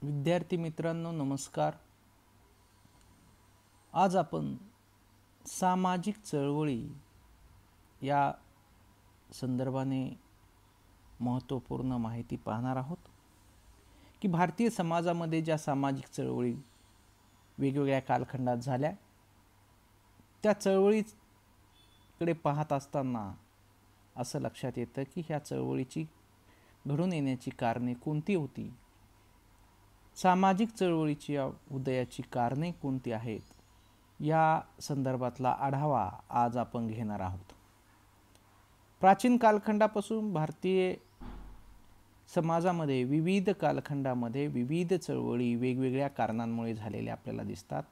विद्यार्थी मित्रांनो नमस्कार. आज आपण सामाजिक चळवळी या संदर्भाने महत्त्वपूर्ण माहिती पाहणार आहोत की भारतीय समाजामध्ये ज्या सामाजिक चळवळी वेगवेगळ्या कालखंडात झाल्या त्या चळवळीकडे पाहत असताना असं लक्षात येतं की ह्या चळवळीची घडून येण्याची कारणे कोणती होती, सामाजिक चळवळीच्या उदयाची कारणे कोणती आहेत, या संदर्भातला आढावा आज आपण घेणार आहोत. प्राचीन कालखंडापासून भारतीय समाजामध्ये विविध कालखंडामध्ये विविध चळवळी वेगवेगळ्या कारणांमुळे झालेल्या आपल्याला दिसतात.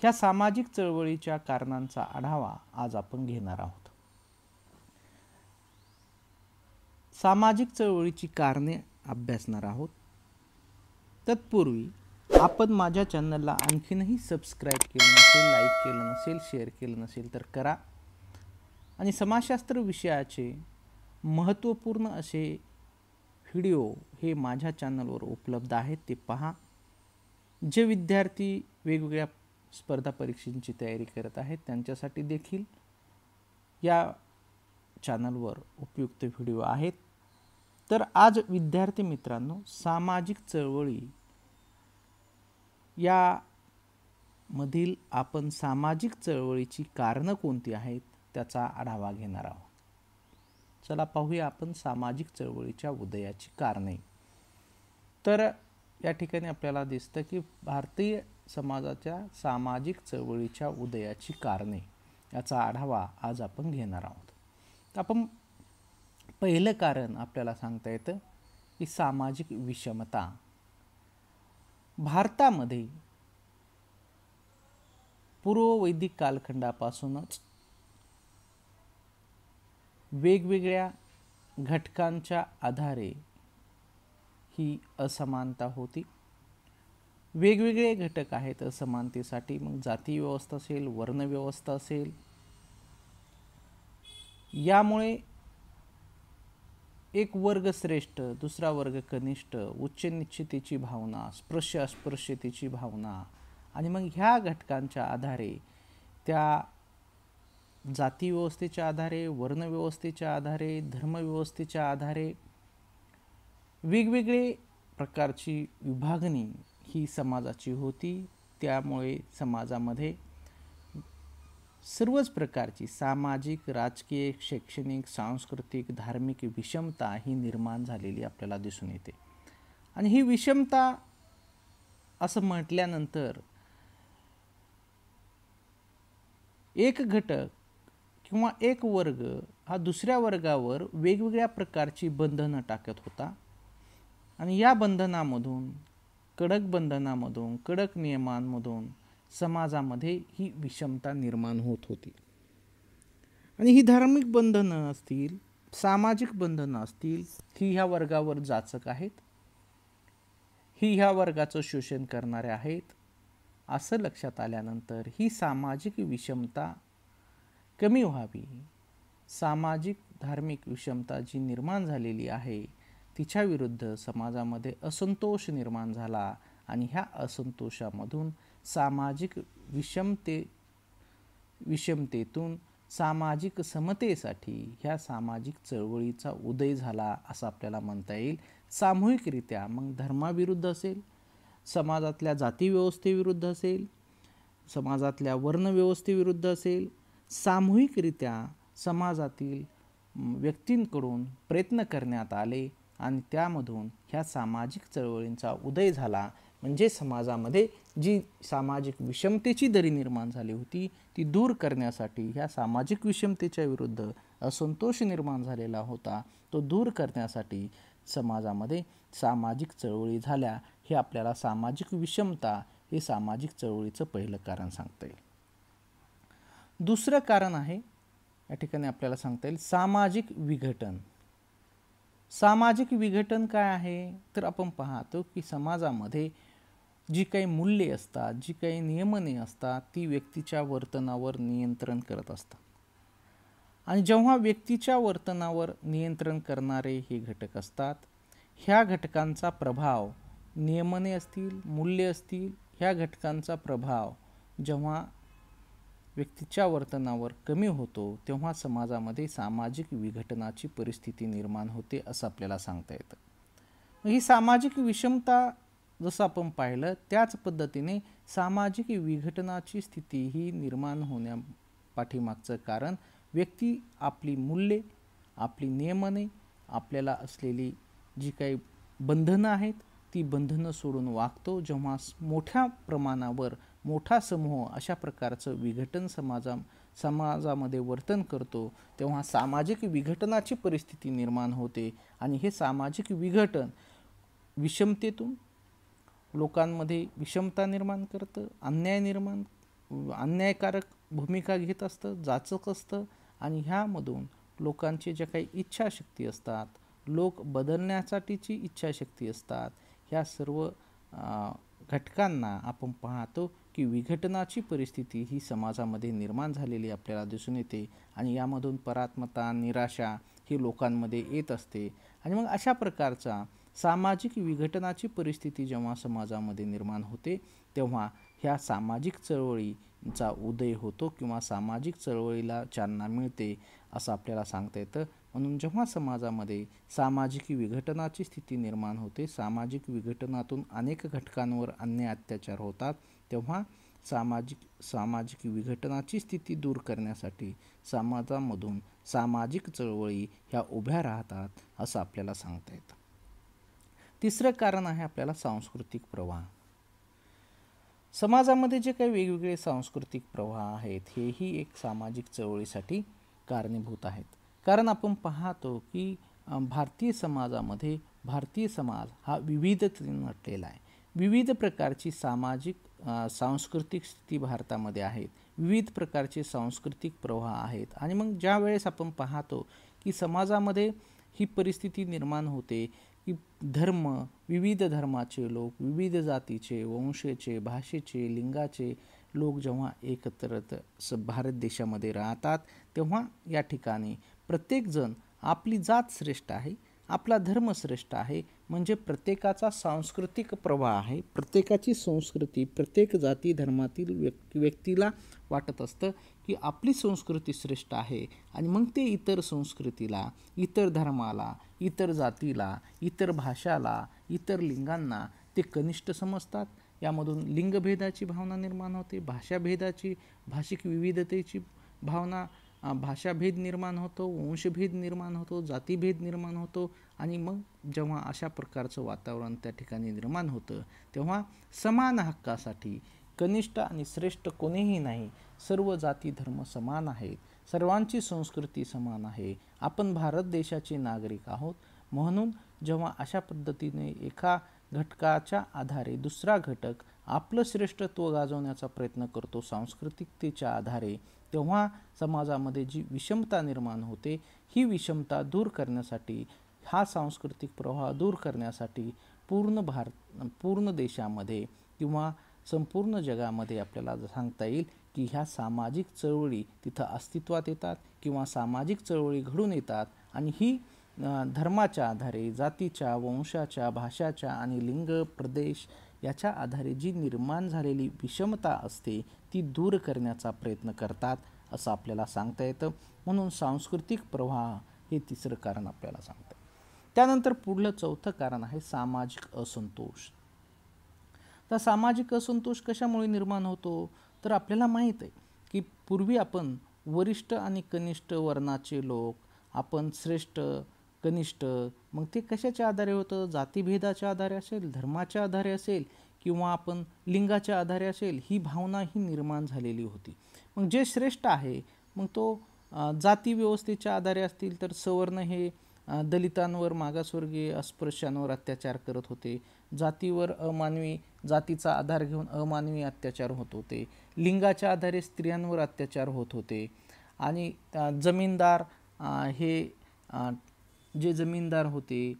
ह्या सामाजिक चळवळीच्या कारणांचा आढावा आज आपण घेणार आहोत. सामाजिक चळवळीची कारणे अभ्यासणार आहोत. तत्पूर्वी आपण माझ्या चॅनलला आणखीनही सबस्क्राईब केलं नसेल, लाईक केलं नसेल, शेअर केलं नसेल तर करा. आणि समाजशास्त्र विषयाचे महत्त्वपूर्ण असे व्हिडिओ हे माझ्या चॅनलवर उपलब्ध आहेत, ते पहा. जे विद्यार्थी वेगवेगळ्या स्पर्धा परीक्षांची तयारी करत आहेत त्यांच्यासाठी देखील या चॅनलवर उपयुक्त व्हिडिओ आहेत. तर आज विद्यार्थी मित्रांनो, सामाजिक चळवळी या मधील आपण सामाजिक चळवळीची कारणं कोणती आहेत त्याचा आढावा घेणार आहोत. चला पाहूया आपण सामाजिक चळवळीच्या उदयाची कारणे. तर या ठिकाणी आपल्याला दिसतं की भारतीय समाजाच्या सामाजिक चळवळीच्या उदयाची कारणे याचा आढावा आज आपण घेणार आहोत. आपण पहिलं कारण आपल्याला सांगता येतं की सामाजिक विषमता. भारतामध्ये पूर्ववैदिक कालखंडापासूनच वेगवेगळ्या घटकांच्या आधारे ही असमानता होती. वेगवेगळे घटक आहेत असमानतेसाठी. मग जाती व्यवस्था असेल, वर्ण व्यवस्था असेल. यामुळे एक वर्ग श्रेष्ठ, दुसरा वर्ग कनिष्ठ, उच्च निश्चितेची भावना, स्पृश्य अस्पृश्यतेची भावना आणि मग ह्या घटकांच्या आधारे, त्या जाती व्यवस्थेच्या आधारे, वर्ण व्यवस्थेच्या आधारे, धर्म व्यवस्थेच्या आधारे वेगवेगळे प्रकारची विभागणी ही समाजाची होती. त्यामुळे समाजामध्ये सर्वच प्रकारची सामाजिक, राजकीय, शैक्षणिक, सांस्कृतिक, धार्मिक विषमता ही निर्माण झालेली आपल्याला दिसून येते. आणि ही विषमता असं म्हटल्यानंतर एक घटक किंवा एक वर्ग हा दुसऱ्या वर्गावर वेगवेगळ्या प्रकारची बंधनं टाकत होता. आणि या बंधनामधून, कडक बंधनामधून, कडक नियमांमधून समाजामध्ये ही विषमता निर्माण होत होती. आणि ही धार्मिक बंधनं असतील, सामाजिक बंधनं असतील, ही ह्या वर्गावर जाचक आहेत, ही ह्या वर्गाचं शोषण करणारे आहेत, असं लक्षात आल्यानंतर ही सामाजिक विषमता कमी व्हावी, सामाजिक धार्मिक विषमता जी निर्माण झालेली आहे तिच्या विरुद्ध समाजामध्ये असंतोष निर्माण झाला. आणि ह्या असंतोषामधून सामाजिक विषमतेतून सामाजिक समतेसाठी ह्या सामाजिक चळवळीचा उदय झाला असं आपल्याला म्हणता येईल. सामूहिकरित्या मग धर्माविरुद्ध असेल, समाजातल्या जाती व्यवस्थेविरुद्ध असेल, समाजातल्या वर्ण व्यवस्थेविरुद्ध असेल, सामूहिकरित्या समाजातील व्यक्तींकडून प्रयत्न करण्यात आले आणि त्यामधून ह्या सामाजिक चळवळींचा उदय झाला. म्हणजे समाजामध्ये जी सामाजिक विषमतेची दरी निर्माण झाली होती ती दूर करण्यासाठी, ह्या सामाजिक विषमतेच्या विरुद्ध असंतोष निर्माण झालेला होता तो दूर करण्यासाठी समाजामध्ये सामाजिक चळवळी झाल्या. हे आपल्याला सामाजिक विषमता हे सामाजिक चळवळीचं पहिलं कारण सांगता येईल. दुसरं कारण आहे, या ठिकाणी आपल्याला सांगता येईल सामाजिक विघटन. सामाजिक विघटन काय आहे तर आपण पाहतो की समाजामध्ये जी काही मूल्ये असतात, जी काही नियमने असतात, ती व्यक्तीच्या वर्तनावर नियंत्रण करत असतात. आणि जेव्हा व्यक्तीच्या वर्तनावर नियंत्रण करणारे हे घटक असतात, ह्या घटकांचा प्रभाव नियमने असतील, मूल्य असतील, ह्या घटकांचा प्रभाव जेव्हा व्यक्तीच्या वर्तनावर कमी होतो तेव्हा समाजामध्ये सामाजिक विघटनाची परिस्थिती निर्माण होते असं आपल्याला सांगता येतं. ही सामाजिक विषमता जसं आपण पाहिलं त्याच पद्धतीने सामाजिक विघटनाची स्थिती ही निर्माण होण्या पाठीमागचं कारण व्यक्ती आपली मूल्ये, आपली नियमने, आपल्याला असलेली जी काही बंधनं आहेत ती बंधनं सोडून वागतो. जेव्हा मोठ्या प्रमाणावर मोठा समूह अशा प्रकारचं विघटन समाजामध्ये वर्तन करतो तेव्हा सामाजिक विघटनाची परिस्थिती निर्माण होते आणि हे सामाजिक विघटन विषमतेतून लोकांमध्ये विषमता निर्माण करतं, अन्यायकारक भूमिका घेत असतं, जाचक असतं आणि ह्यामधून लोकांची ज्या काही इच्छाशक्ती असतात, लोक बदलण्यासाठीची इच्छाशक्ती असतात, ह्या सर्व घटकांना आपण पाहतो की विघटनाची परिस्थिती ही समाजामध्ये निर्माण झालेली आपल्याला दिसून येते आणि यामधून परात्मता, निराशा ही लोकांमध्ये येत असते. आणि मग अशा प्रकारचा सामाजिक विघटनाची परिस्थिती जेव्हा समाजामध्ये निर्माण होते तेव्हा ह्या सामाजिक चळवळींचा उदय होतो किंवा सामाजिक चळवळीला चालना मिळते असं आपल्याला सांगता येतं. म्हणून जेव्हा समाजामध्ये सामाजिक विघटनाची स्थिती निर्माण होते, सामाजिक विघटनातून अनेक घटकांवर अन्याय अत्याचार होतात तेव्हा सामाजिक विघटनाची स्थिती दूर करण्यासाठी समाजामधून सामाजिक चळवळी ह्या उभ्या राहतात असं आपल्याला सांगता येतं. तिसरं कारण आहे आपल्याला सांस्कृतिक प्रवाह. समाजामध्ये जे काही वेगवेगळे सांस्कृतिक प्रवाह आहेत हेही एक सामाजिक चळवळीसाठी कारणीभूत आहेत. कारण आपण पाहतो की भारतीय समाजामध्ये भारतीय समाज हा विविधतेने नटलेला आहे. विविध प्रकारची सांस्कृतिक स्थिती भारतामध्ये आहेत, विविध प्रकारचे सांस्कृतिक प्रवाह आहेत आणि मग ज्या वेळेस आपण पाहतो की समाजामध्ये ही परिस्थिती निर्माण होते की विविध धर्माचे लोक, विविध जातीचे, वंशाचे, भाषेचे, लिंगाचे लोक जेव्हा एकत्र भारत देशामध्ये राहतात तेव्हा या ठिकाणी प्रत्येकजण आपली जात श्रेष्ठ आहे, आपला धर्म श्रेष्ठ आहे, म्हणजे प्रत्येकाचा सांस्कृतिक प्रवाह आहे, प्रत्येकाची संस्कृती, प्रत्येक जाती धर्मातील व्यक्तीला वाटत असतं की आपली संस्कृती श्रेष्ठ आहे आणि मग ते इतर संस्कृतीला, इतर धर्माला, इतर जातीला, इतर भाषाला, इतर लिंगांना ते कनिष्ठ समजतात. यामधून लिंगभेदाची भावना निर्माण होते, भाषिक विविधतेची भावना, भाषाभेद निर्माण होतो, वंशभेद निर्माण होतो, जातीभेद निर्माण होतो आणि मग जेव्हा अशा प्रकारचं वातावरण त्या ठिकाणी निर्माण होतं तेव्हा समान हक्कासाठी कनिष्ठ आणि श्रेष्ठ कोणीही नाही, सर्व जाती धर्म समान आहेत, सर्वांची संस्कृती समान आहे, आपण भारत देशाचे नागरिक आहोत. म्हणून जेव्हा अशा पद्धतीने एका घटकाच्या आधारे दुसरा घटक आपलं श्रेष्ठत्व गाजवण्याचा प्रयत्न करतो सांस्कृतिकतेच्या आधारे तेव्हा समाजामध्ये जी विषमता निर्माण होते ही विषमता दूर करण्यासाठी, हा सांस्कृतिक प्रवाह दूर करण्यासाठी पूर्ण देशामध्ये किंवा संपूर्ण जगामध्ये आपल्याला सांगता येईल की ह्या सामाजिक चळवळी तिथं अस्तित्वात येतात किंवा सामाजिक चळवळी घडून येतात आणि ही धर्माच्या आधारे, जातीच्या, वंशाच्या, भाषाच्या आणि लिंग, प्रदेश याच्या आधारे जी निर्माण झालेली विषमता असते ती दूर करण्याचा प्रयत्न करतात असं आपल्याला सांगता येतं. म्हणून सांस्कृतिक प्रवाह हे तिसरं कारण आपल्याला सांगतं. त्यानंतर पुढलं चौथं कारण आहे सामाजिक असंतोष. तर सामाजिक असंतोष कशामुळे निर्माण होतो तर आपल्याला माहीत आहे की पूर्वी आपण वरिष्ठ आणि कनिष्ठ वर्णाचे लोक, आपण श्रेष्ठ कनिष्ठ, मग ते कशाच्या आधारे होतं, जातीभेदाच्या आधारे असेल, धर्माच्या आधारे असेल किंवा आपण लिंगाच्या आधारे असेल, ही भावना ही निर्माण झालेली होती. मग जे श्रेष्ठ आहे मग तो जाती व्यवस्थेच्या आधारे असतील तर सवर्ण हे दलितांवर, मागासवर्गीय, अस्पृश्यांवर अत्याचार करत होते, जातीवर जातीचा आधार घेऊन अमानवी अत्याचार होत होते, लिंगाच्या आधारे स्त्रियांवर अत्याचार होत होते आणि जमीनदार जे जमीनदार होते,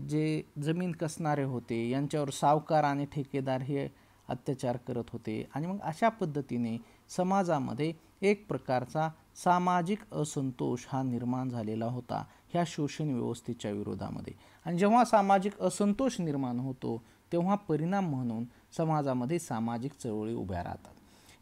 जे जमीन कसणारे होते यांच्यावर सावकार आणि ठेकेदार हे अत्याचार करत होते आणि मग अशा पद्धतीने समाजामध्ये एक प्रकारचा सामाजिक असंतोष हा निर्माण झालेला होता ह्या शोषण व्यवस्थेच्या विरोधामध्ये. आणि जेव्हा सामाजिक असंतोष निर्माण होतो तेव्हा परिणाम म्हणून समाजामध्ये सामाजिक चळवळी उभ्या राहतात.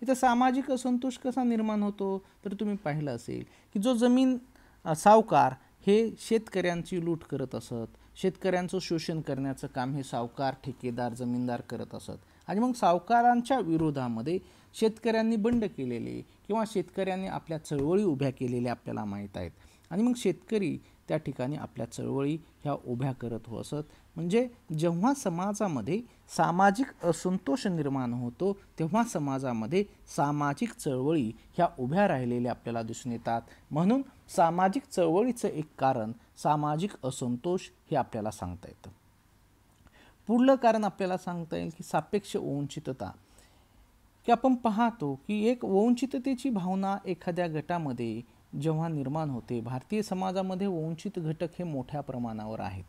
इथं सामाजिक असंतोष कसा निर्माण होतो तर तुम्ही पाहिलं असेल की जो जमीन सावकार हे शेतकऱ्यांची लूट करत असत, शेतकऱ्यांचं शोषण करण्याचं काम हे सावकार, ठेकेदार, जमीनदार करत असत आणि मग सावकारांच्या विरोधामध्ये शेतकऱ्यांनी बंड केलेले किंवा शेतकऱ्यांनी आपल्या चळवळी उभ्या केलेल्या आपल्याला माहीत आहेत आणि मग शेतकरी त्या ठिकाणी आपल्या चळवळी ह्या उभ्या करत हो असत. म्हणजे जेव्हा समाजामध्ये सामाजिक असंतोष निर्माण होतो तेव्हा समाजामध्ये सामाजिक चळवळी ह्या उभ्या राहिलेल्या आपल्याला दिसून येतात. म्हणून सामाजिक चळवळीचं एक कारण सामाजिक असंतोष हे आपल्याला सांगता येतं. पुढलं कारण आपल्याला सांगता येईल की सापेक्ष वंचितता, की आपण पाहतो की एक वंचिततेची भावना एखाद्या गटामध्ये जेव्हा निर्माण होते, भारतीय समाजामध्ये वंचित घटक हे मोठ्या प्रमाणावर आहेत.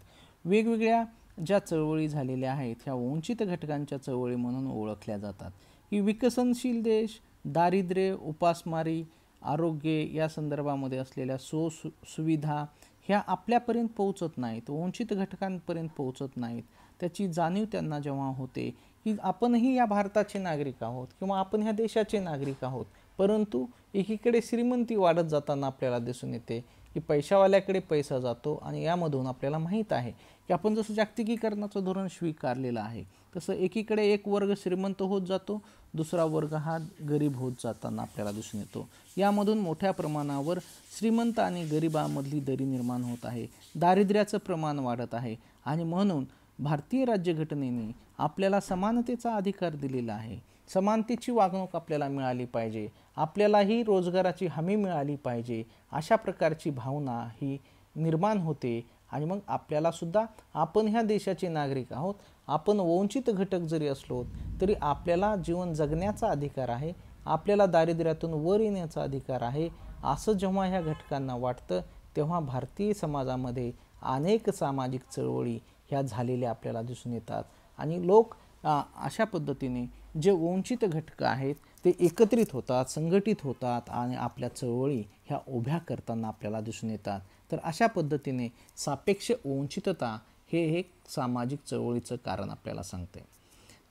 वेगवेगळ्या ज्या चळवळी झालेल्या आहेत ह्या वंचित घटकांच्या चळवळी म्हणून ओळखल्या जातात. की विकसनशील देश दारिद्र्य, उपासमारी, आरोग्य या संदर्भामध्ये असलेल्या सुविधा ह्या आपल्यापर्यंत पोहोचत नाहीत, वंचित घटकांपर्यंत पोहोचत नाहीत. त्याची जाणीव त्यांना जेव्हा होते की आपणही या भारताचे नागरिक आहोत किंवा आपण ह्या देशाचे नागरिक आहोत, परंतु एकीकडे श्रीमंती वाढत जाताना आपल्याला दिसून येते की पैशावाल्याकडे पैसा जातो आणि यामधून आपल्याला माहीत आहे की आपण जसं जागतिकीकरणाचं धोरण स्वीकारलेलं आहे तसं एकीकडे एक वर्ग श्रीमंत होत जातो, दुसरा वर्ग हा गरीब होत जाताना आपल्याला दिसून येतो. यामधून मोठ्या प्रमाणावर श्रीमंत आणि गरिबांमधली दरी निर्माण होत आहे, दारिद्र्याचं प्रमाण वाढत आहे आणि म्हणून भारतीय राज्यघटनेने आपल्याला समानतेचा अधिकार दिलेला आहे. समानतेची वागणूक आपल्याला मिळाली पाहिजे, आपल्यालाही रोजगाराची हमी मिळाली पाहिजे, अशा प्रकारची भावना ही निर्माण होते आणि मग आपल्याला सुद्धा आपण ह्या देशाचे नागरिक आहोत, आपण वंचित घटक जरी असलो तरी आपल्याला जीवन जगण्याचा अधिकार आहे, आपल्याला दारिद्र्यातून वर येण्याचा अधिकार आहे, असं जेव्हा ह्या घटकांना वाटतं तेव्हा भारतीय समाजामध्ये अनेक सामाजिक चळवळी ह्या झालेल्या आपल्याला दिसून येतात आणि लोक अशा पद्धतीने जे वंचित घटक आहेत ते एकत्रित होतात, संघटित होतात आणि आपल्या चळवळी ह्या उभ्या करताना आपल्याला दिसून येतात. तर अशा पद्धतीने सापेक्ष वंचितता हे एक सामाजिक चळवळीचं कारण आपल्याला सांगते.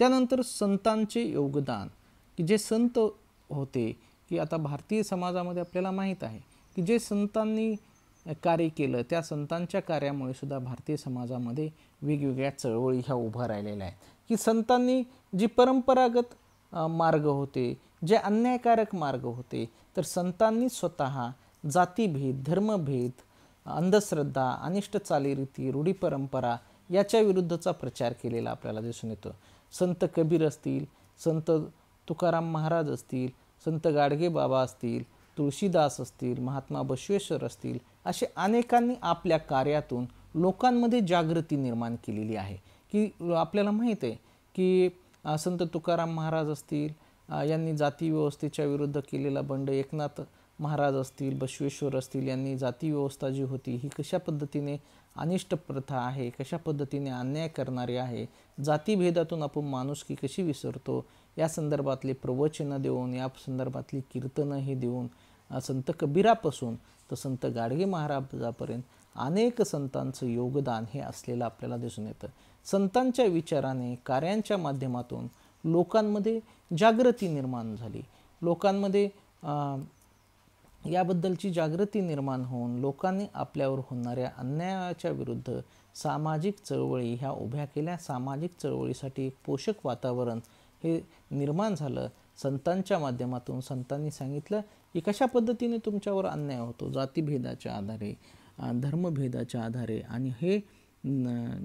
त्यानंतर संतांचे योगदान, की जे संत होते की आता भारतीय समाजामध्ये आपल्याला माहीत आहे की जे संतांनी कार्य केलं त्या संतांच्या कार्यामुळे सुद्धा भारतीय समाजामध्ये वेगवेगळ्या चळवळी ह्या उभ्या राहिलेल्या आहेत. की संतांनी जी परंपरागत मार्ग होते, जे अन्यायकारक मार्ग होते, तर संतांनी स्वतः जातीभेद, धर्मभेद, अंधश्रद्धा, अनिष्ट चालीरीती, रूढी परंपरा याच्या विरुद्धचा प्रचार केलेला आपल्याला दिसून येतो. संत कबीर असतील, संत तुकाराम महाराज असतील, संत गाडगे बाबा असतील, तुळशीदास असतील, महात्मा बसवेश्वर असतील, असे अनेकांनी आपल्या कार्यातून लोकांमध्ये जागृती निर्माण केलेली आहे. की आपल्याला माहीत आहे की संत तुकाराम महाराज असतील यांनी जाती व्यवस्थेच्या विरुद्ध केलेला बंड, एकनाथ महाराज असतील, बसवेश्वर असतील यांनी जाती व्यवस्था जी होती ही कशा पद्धतीने अनिष्ट प्रथा आहे, कशा पद्धतीने अन्याय करणारी आहे, जातीभेदातून आपण माणुसकी कशी विसरतो या संदर्भातले प्रवचनं देऊन, या संदर्भातली कीर्तनं हे देऊन संत कबीरापासून तर संत गाडगे महाराजापर्यंत अनेक संतांचं योगदान हे असलेलं आपल्याला दिसून येतं. संतांच्या विचाराने, कार्यांच्या माध्यमातून लोकांमध्ये जागृती निर्माण झाली, लोकांमध्ये याबद्दलची जागृती निर्माण होऊन लोकांनी आपल्यावर होणाऱ्या अन्यायाच्या विरुद्ध सामाजिक चळवळी ह्या उभ्या केल्या. सामाजिक चळवळीसाठी एक पोषक वातावरण हे निर्माण झालं. संतांच्या माध्यमातून संतांनी सांगितलं की कशा पद्धतीने तुमच्यावर अन्याय होतो, जातीभेदाच्या आधारे, धर्मभेदाच्या आधारे, आणि हे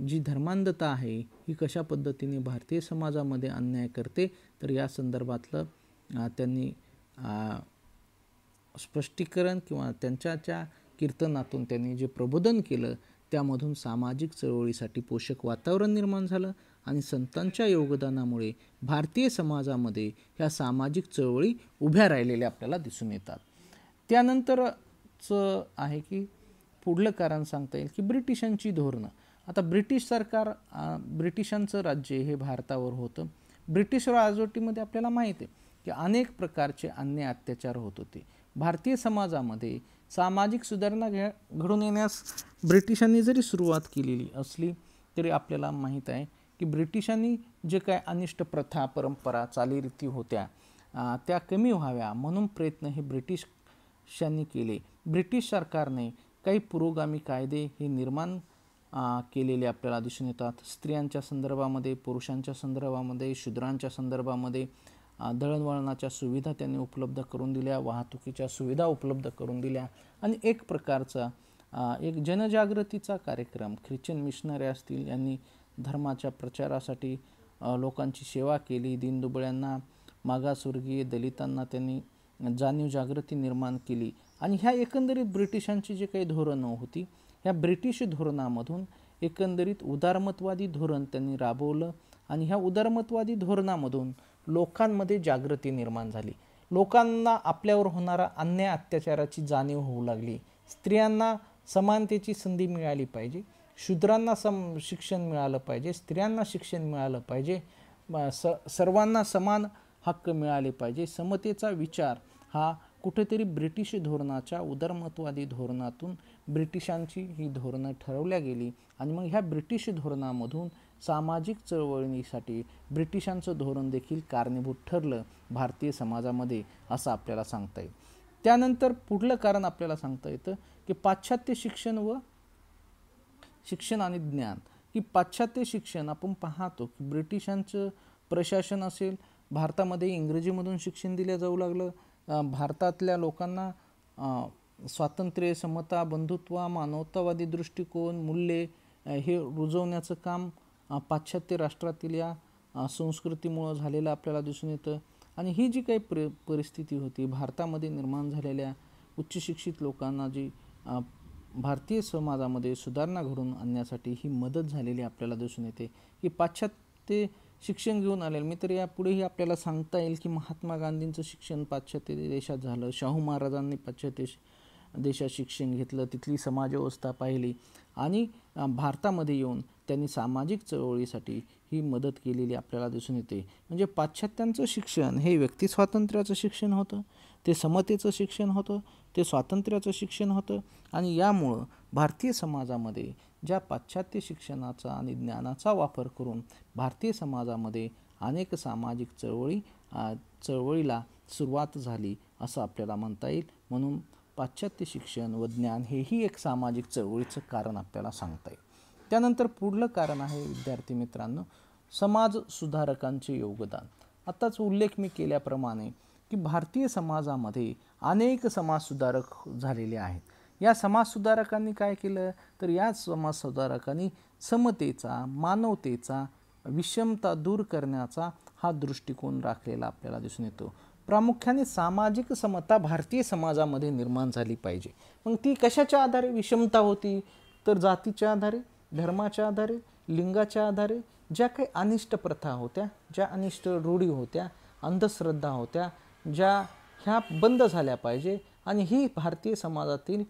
जी धर्मांधता आहे ही कशा पद्धतीने भारतीय समाजामध्ये अन्याय करते. तर या संदर्भातलं त्यांनी स्पष्टीकरण किंवा त्यांच्या कीर्तनातून त्यांनी जे प्रबोधन केलं त्यामधून सामाजिक चळवळीसाठी पोषक वातावरण निर्माण झालं आणि संतांच्या योगदानामुळे भारतीय समाजामध्ये ह्या सामाजिक चळवळी उभ्या राहिलेल्या आपल्याला दिसून येतात. त्यानंतरचं आहे की पुढलं कारण सांगता येईल की ब्रिटिशांची धोरणं. आता ब्रिटिश सरकार, ब्रिटिशांचं राज्य हे भारतावर होतं. ब्रिटिश राजवटीमध्ये आपल्याला माहीत आहे की अनेक प्रकारचे अन्याय अत्याचार होत होते. भारतीय समाजामध्ये सामाजिक सुधारणा घडून येण्यास ब्रिटिशांनी जरी सुरुवात केलेली असली तरी आपल्याला माहीत आहे की ब्रिटिशांनी जे काय अनिष्ट प्रथा परंपरा चालीरीती होत्या त्या कमी व्हाव्या म्हणून प्रयत्न हे ब्रिटिशांनी केले. ब्रिटिश सरकारने काही पुरोगामी कायदे हे निर्माण केलेले आपल्याला दिसून येतात. स्त्रियांच्या संदर्भामध्ये, पुरुषांच्या संदर्भामध्ये, शूद्रांच्या संदर्भामध्ये दळणवळणाच्या सुविधा त्यांनी उपलब्ध करून दिल्या, वाहतुकीच्या सुविधा उपलब्ध करून दिल्या आणि एक प्रकारचा एक जनजागृतीचा कार्यक्रम ख्रिश्चन मिशनरी असतील यांनी धर्माच्या प्रचारासाठी लोकांची सेवा केली. दीनदुबळ्यांना, मागासवर्गीय दलितांना त्यांनी जाणीव जागृती निर्माण केली आणि ह्या एकंदरीत ब्रिटिशांची जी काही धोरणं होती ह्या ब्रिटिश धोरणामधून एकंदरीत उदारमतवादी धोरण त्यांनी राबवलं आणि ह्या उदारमतवादी धोरणामधून लोकांमध्ये जागृती निर्माण झाली. लोकांना आपल्यावर होणारा अन्याय अत्याचाराची जाणीव होऊ लागली. स्त्रियांना समानतेची संधी मिळाली पाहिजे, शूद्रांना शिक्षण मिळालं पाहिजे, स्त्रियांना शिक्षण मिळालं पाहिजे, सर्वांना समान हक्क मिळाले पाहिजे. समतेचा विचार हा कुठेतरी ब्रिटिश धोरणाच्या उदारमतवादी धोरणातून ब्रिटिशांची ही धोरणं ठरवल्या गेली आणि मग ह्या ब्रिटिश धोरणामधून सामाजिक चळवळीसाठी ब्रिटिशांचं धोरण देखील कारणीभूत ठरलं भारतीय समाजामध्ये असं आपल्याला सांगता येईल. त्यानंतर पुढलं कारण आपल्याला सांगता येतं की पाश्चात्य शिक्षण आणि ज्ञान. की पाश्चात्य शिक्षण आपण पाहतो की ब्रिटिशांचं प्रशासन असेल, भारतामध्ये इंग्रजीमधून शिक्षण दिलं जाऊ लागलं. भारतातल्या लोकांना स्वातंत्र्य, समता, बंधुत्व, मानवतावादी दृष्टिकोन, मूल्ये हे रुजवण्याचं काम पाश्चात्य राष्ट्रातील या संस्कृतीमुळं झालेलं आपल्याला दिसून येतं. आणि ही जी काही परिस्थिती होती भारतामध्ये निर्माण झालेल्या उच्च शिक्षित लोकांना जी भारतीय समाजामध्ये सुधारणा घडवून आणण्यासाठी ही मदत झालेली आपल्याला दिसून येते. की पाश्चात्य शिक्षण घेऊन आलेलं, मी तर यापुढेही आपल्याला सांगता येईल की महात्मा गांधींचं शिक्षण पाश्चात्य देशात झालं, शाहू महाराजांनी पाश्चात्य देशात शिक्षण घेतलं, तिथली समाजव्यवस्था पाहिली आणि भारतामध्ये येऊन त्यांनी सामाजिक चळवळीसाठी ही मदत केलेली आपल्याला दिसून येते. म्हणजे पाश्चात्यांचं शिक्षण हे व्यक्ती स्वातंत्र्याचं शिक्षण होतं, ते समतेचं शिक्षण होतं, ते स्वातंत्र्याचं शिक्षण होतं आणि यामुळं भारतीय समाजामध्ये ज्या पाश्चात्य शिक्षणाचा आणि ज्ञानाचा वापर करून भारतीय समाजामध्ये अनेक सामाजिक चळवळीला सुरुवात झाली असं आपल्याला म्हणता येईल. म्हणून पाश्चात्य शिक्षण व ज्ञान हेही एक सामाजिक चळवळीचं कारण आपल्याला सांगता येईल. त्यानंतर पुढलं कारण आहे विद्यार्थी मित्रांनो, समाज सुधारकांचे योगदान. आताच उल्लेख मी केल्याप्रमाणे की भारतीय समाजामध्ये अनेक समाजसुधारक झालेले आहेत. या समाजसुधारकांनी काय केलं तर या समाजसुधारकांनी समतेचा, मानवतेचा, विषमता दूर करण्याचा हा दृष्टिकोन राखलेला आपल्याला दिसून येतो. प्रामुख्याने सामाजिक समता भारतीय समाजामध्ये निर्माण झाली पाहिजे. मग ती कशाच्या आधारे विषमता होती तर जातीच्या आधारे, धर्माच्या आधारे, लिंगाच्या आधारे ज्या काही अनिष्ट प्रथा होत्या, ज्या अनिष्ट रूढी होत्या, अंधश्रद्धा होत्या, ज्या ह्या बंद झाल्या पाहिजे आणि ही भारतीय समाजातील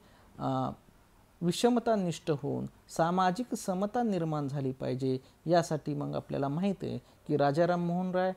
विषमता निष्ठ होऊन सामाजिक समता निर्माण झाली पाहिजे. यासाठी मग आपल्याला माहीत आहे की राजाराम मोहन राय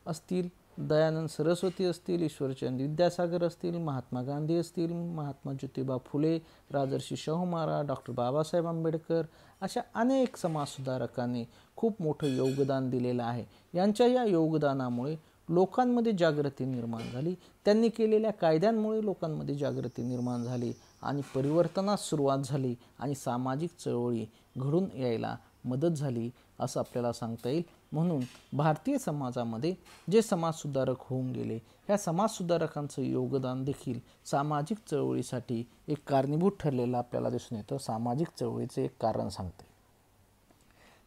असतील, दयानंद सरस्वती असतील, ईश्वरचंद विद्यासागर असतील, महात्मा गांधी असतील, महात्मा ज्योतिबा फुले, राजर्षी शाहू महाराज, डॉक्टर बाबासाहेब आंबेडकर अशा अनेक समाजसुधारकांनी खूप मोठं योगदान दिलेलं आहे. यांच्या या योगदानामुळे लोकांमध्ये जागृती निर्माण झाली, त्यांनी केलेल्या कायद्यांमुळे लोकांमध्ये जागृती निर्माण झाली आणि परिवर्तनास सुरुवात झाली आणि सामाजिक चळवळी घडून यायला मदत झाली असं आपल्याला सांगता येईल. म्हणून भारतीय समाजामध्ये जे समाजसुधारक होऊन गेले ह्या समाजसुधारकांचं योगदान देखील सामाजिक चळवळीसाठी एक कारणीभूत ठरलेलं आपल्याला दिसून येतं, सामाजिक चळवळीचे एक कारण सांगते.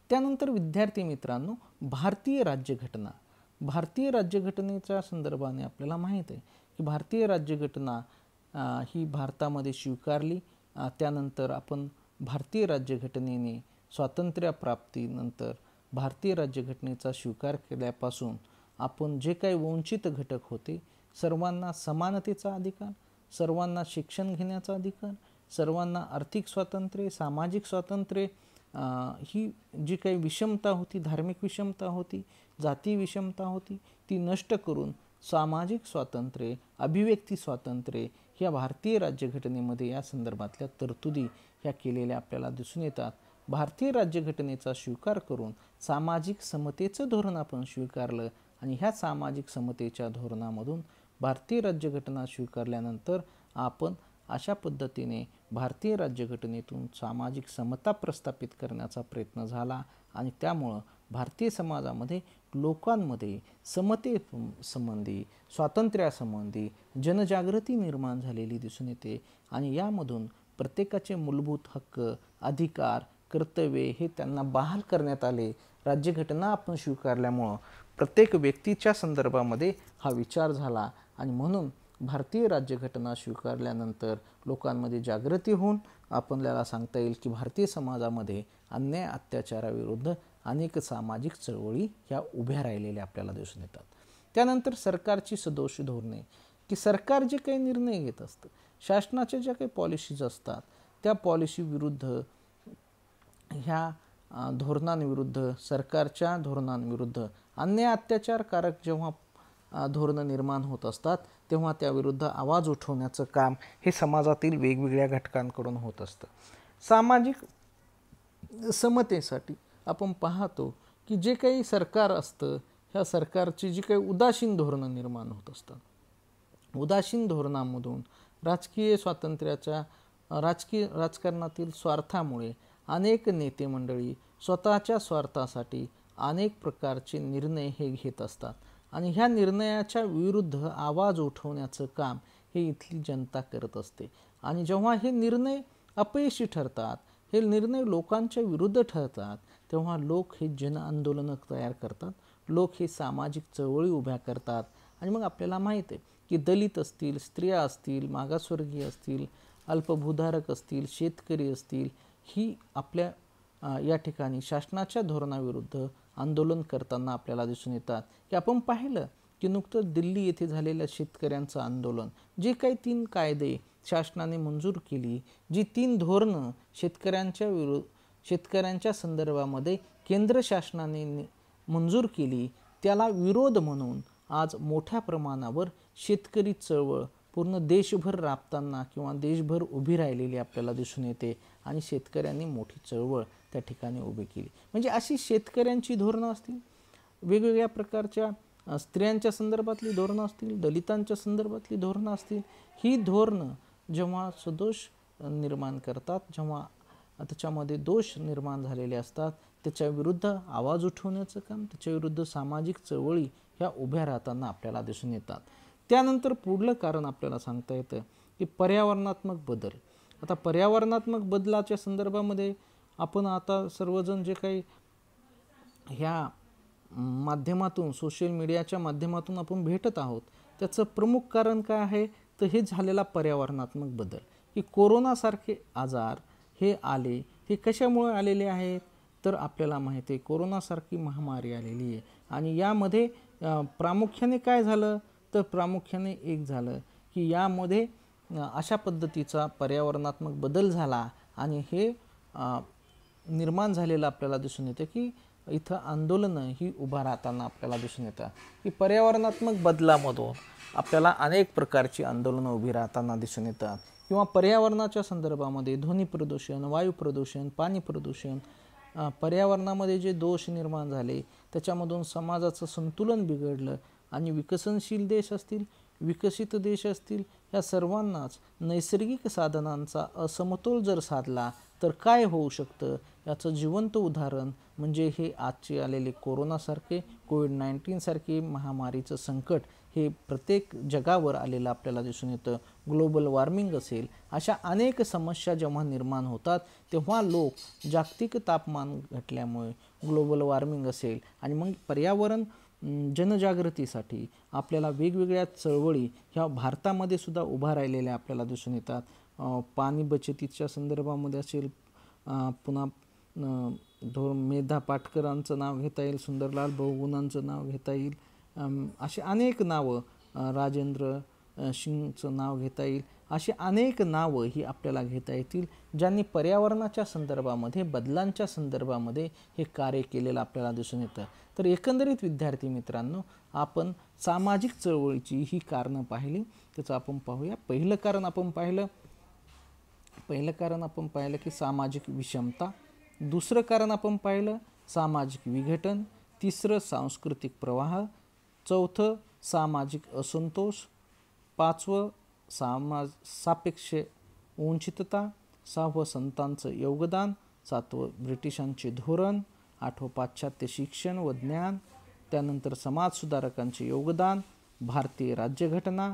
त्यानंतर विद्यार्थी मित्रांनो, भारतीय राज्यघटना. भारतीय राज्यघटनेच्या संदर्भाने आपल्याला माहीत आहे की भारतीय राज्यघटना ही भारतामध्ये स्वीकारली. त्यानंतर आपण भारतीय राज्यघटनेने स्वातंत्र्यप्राप्तीनंतर भारतीय राज्यघटनेचा स्वीकार केल्यापासून आपण जे काही वंचित घटक होते, सर्वांना समानतेचा अधिकार, सर्वांना शिक्षण घेण्याचा अधिकार, सर्वांना आर्थिक स्वातंत्र्य, सामाजिक स्वातंत्र्य, ही जी काही विषमता होती, धार्मिक विषमता होती, जाती विषमता होती, ती नष्ट करून सामाजिक स्वातंत्र्य, अभिव्यक्ती स्वातंत्र्य ह्या भारतीय राज्यघटनेमध्ये या संदर्भातल्या तरतुदी ह्या केलेल्या आपल्याला दिसून येतात. भारतीय राज्यघटनेचा स्वीकार करून सामाजिक समतेचं धोरण आपण स्वीकारलं आणि ह्या सामाजिक समतेच्या धोरणामधून भारतीय राज्यघटना स्वीकारल्यानंतर आपण अशा पद्धतीने भारतीय राज्यघटनेतून सामाजिक समता प्रस्थापित करण्याचा प्रयत्न झाला आणि त्यामुळं भारतीय समाजामध्ये लोकांमध्ये समतेसंबंधी स्वातंत्र्यासंबंधी जनजागृती निर्माण झालेली दिसून येते आणि यामधून प्रत्येकाचे मूलभूत हक्क अधिकार कर्तव्ये हे त्यांना बहाल करण्यात आले. राज्यघटना आपण स्वीकारल्यामुळं प्रत्येक व्यक्तीच्या संदर्भामध्ये हा विचार झाला आणि म्हणून भारतीय राज्यघटना स्वीकारल्यानंतर लोकांमध्ये जागृती होऊन आपल्याला सांगता येईल की भारतीय समाजामध्ये अन्याय अत्याचाराविरुद्ध अनेक सामाजिक चळवळी ह्या उभ्या राहिलेल्या आपल्याला दिसून येतात. त्यानंतर सरकारची सदोष धोरणे, की सरकार जे काही निर्णय घेत असतं, शासनाच्या ज्या काही पॉलिसीज असतात त्या पॉलिसी विरुद्ध ह्या धोरणांविरुद्ध सरकारच्या धोरणांविरुद्ध अन्याय अत्याचारकारक जेव्हा धोरणं निर्माण होत असतात तेव्हा त्याविरुद्ध आवाज उठवण्याचं काम हे समाजातील वेगवेगळ्या घटकांकडून होत असतं. सामाजिक समतेसाठी आपण पाहतो की जे काही सरकार असतं ह्या सरकारची जी काही उदासीन धोरणं निर्माण होत असतात, उदासीन धोरणामधून राजकीय स्वातंत्र्याच्या राजकारणातील स्वार्थामुळे अनेक नेते मंडळी स्वतःच्या स्वार्थासाठी अनेक प्रकारचे निर्णय हे घेत असतात आणि ह्या निर्णयाच्या विरुद्ध आवाज उठवण्याचं काम हे इथली जनता करत असते आणि जेव्हा हे निर्णय अपयशी ठरतात, हे निर्णय लोकांच्या विरुद्ध ठरतात, तेव्हा लोक हे जन आंदोलनं तयार करतात, लोक हे सामाजिक चळवळी उभ्या करतात आणि मग आपल्याला माहीत आहे की दलित असतील, स्त्रिया असतील, मागासवर्गीय असतील, अल्पभूधारक असतील, शेतकरी असतील, ही आपल्या या ठिकाणी शासनाच्या धोरणाविरुद्ध आंदोलन करताना आपल्याला दिसून येतात. की आपण पाहिलं की नुकतंच दिल्ली येथे झालेल्या शेतकऱ्यांचं आंदोलन, जे काही 3 कायदे शासनाने मंजूर केली, जी 3 धोरणं शेतकऱ्यांच्या संदर्भामध्ये केंद्र शासनाने मंजूर केली, त्याला विरोध म्हणून आज मोठ्या प्रमाणावर शेतकरी चळवळ पूर्ण देशभर राबताना किंवा देशभर उभी राहिलेली आपल्याला दिसून येते आणि शेतकऱ्यांनी मोठी चळवळ त्या ठिकाणी उभी केली. म्हणजे अशी शेतकऱ्यांची धोरणं असतील, वेगवेगळ्या प्रकारच्या स्त्रियांच्या संदर्भातली धोरणं असतील, दलितांच्या संदर्भातली धोरणं असतील, ही धोरणं जेव्हा सदोष निर्माण करतात, जेव्हा त्याच्यामध्ये दोष निर्माण झालेले असतात, त्याच्याविरुद्ध आवाज उठवण्याचं काम, त्याच्याविरुद्ध सामाजिक चळवळी ह्या उभ्या राहताना आपल्याला दिसून येतात. त्यानंतर पुढलं कारण आपल्याला सांगता येतं की पर्यावरणात्मक बदल. आता पर्यावरणात्मक बदलाच्या संदर्भामध्ये आपण आता सर्वजण जे काही ह्या माध्यमातून सोशल मीडियाच्या माध्यमातून आपण भेटत आहोत, त्याचं प्रमुख कारण काय आहे तर हे झालेला पर्यावरणात्मक बदल. की कोरोनासारखे आजार हे आले, हे कशामुळे आलेले आहेत तर आपल्याला माहिती आहे कोरोनासारखी महामारी आलेली आहे आणि यामध्ये प्रामुख्याने काय झालं तर प्रामुख्याने एक झालं की यामध्ये अशा पद्धतीचा पर्यावरणात्मक बदल झाला आणि हे निर्माण झालेलं आपल्याला दिसून येतं की इथं आंदोलनं ही उभा राहताना आपल्याला दिसून येतं की पर्यावरणात्मक बदलामधून आपल्याला अनेक प्रकारची आंदोलनं उभी राहताना दिसून येतात किंवा पर्यावरणाच्या संदर्भामध्ये ध्वनी प्रदूषण, वायू प्रदूषण, पाणी प्रदूषण, पर्यावरणामध्ये जे दोष निर्माण झाले त्याच्यामधून समाजाचं संतुलन बिघडलं आणि विकसनशील देश असतील, विकसित देश असतील, या सर्वांनाच नैसर्गिक साधनांचा असमतोल जर साधला तर काय होऊ शकतं याचं जिवंत उदाहरण म्हणजे हे आजचे आलेले कोरोनासारखे कोविड-19 सारखे महामारीचं संकट हे प्रत्येक जगावर आलेलं आपल्याला दिसून येतं. ग्लोबल वॉर्मिंग असेल, अशा अनेक समस्या जेव्हा निर्माण होतात तेव्हा लोक जागतिक तापमान घटल्यामुळे ग्लोबल वॉर्मिंग असेल आणि मग पर्यावरण जनजागृतीसाठी आपल्याला वेगवेगळ्या चळवळी ह्या भारतामध्ये सुद्धा उभा राहिलेल्या आपल्याला दिसून येतात. पाणी बचतीच्या संदर्भामध्ये असेल, पुन्हा मेधा पाटकरांचं नाव घेता येईल, सुंदरलाल बहुगुणांचं नाव घेता येईल, असे अनेक नावं, राजेंद्र सिंगचं नाव घेता येईल, अशी अनेक नावं ही आपल्याला घेता येतील ज्यांनी पर्यावरणाच्या संदर्भामध्ये बदलांच्या संदर्भामध्ये हे कार्य केलेलं आपल्याला दिसून येतं. तर एकंदरीत विद्यार्थी मित्रांनो, आपण सामाजिक चळवळीची ही कारणं पाहिली, त्याचं आपण पाहूया. पहिलं कारण आपण पाहिलं की सामाजिक विषमता, दुसरं कारण आपण पाहिलं सामाजिक विघटन, तिसरं सांस्कृतिक प्रवाह, चौथं सामाजिक असंतोष, पाचवं सापेक्ष वंचितता, सहावं संतांचं योगदान, सातवं ब्रिटिशांचे धोरण, आठवं पाश्चात्य शिक्षण व ज्ञान, त्यानंतर समाजसुधारकांचे योगदान, भारतीय राज्यघटना,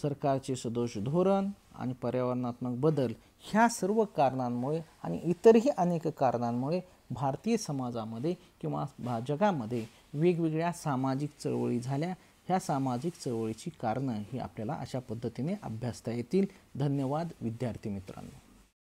सरकारचे सदोष धोरण आणि पर्यावरणात्मक बदल. ह्या सर्व कारणांमुळे आणि इतरही अनेक कारणांमुळे भारतीय समाजामध्ये किंवा जगामध्ये वेगवेगळ्या सामाजिक चळवळी झाल्या. ह्या सामाजिक चळवळीची कारणं ही आपल्याला अशा पद्धतीने अभ्यासता येतील. धन्यवाद विद्यार्थी मित्रांनो.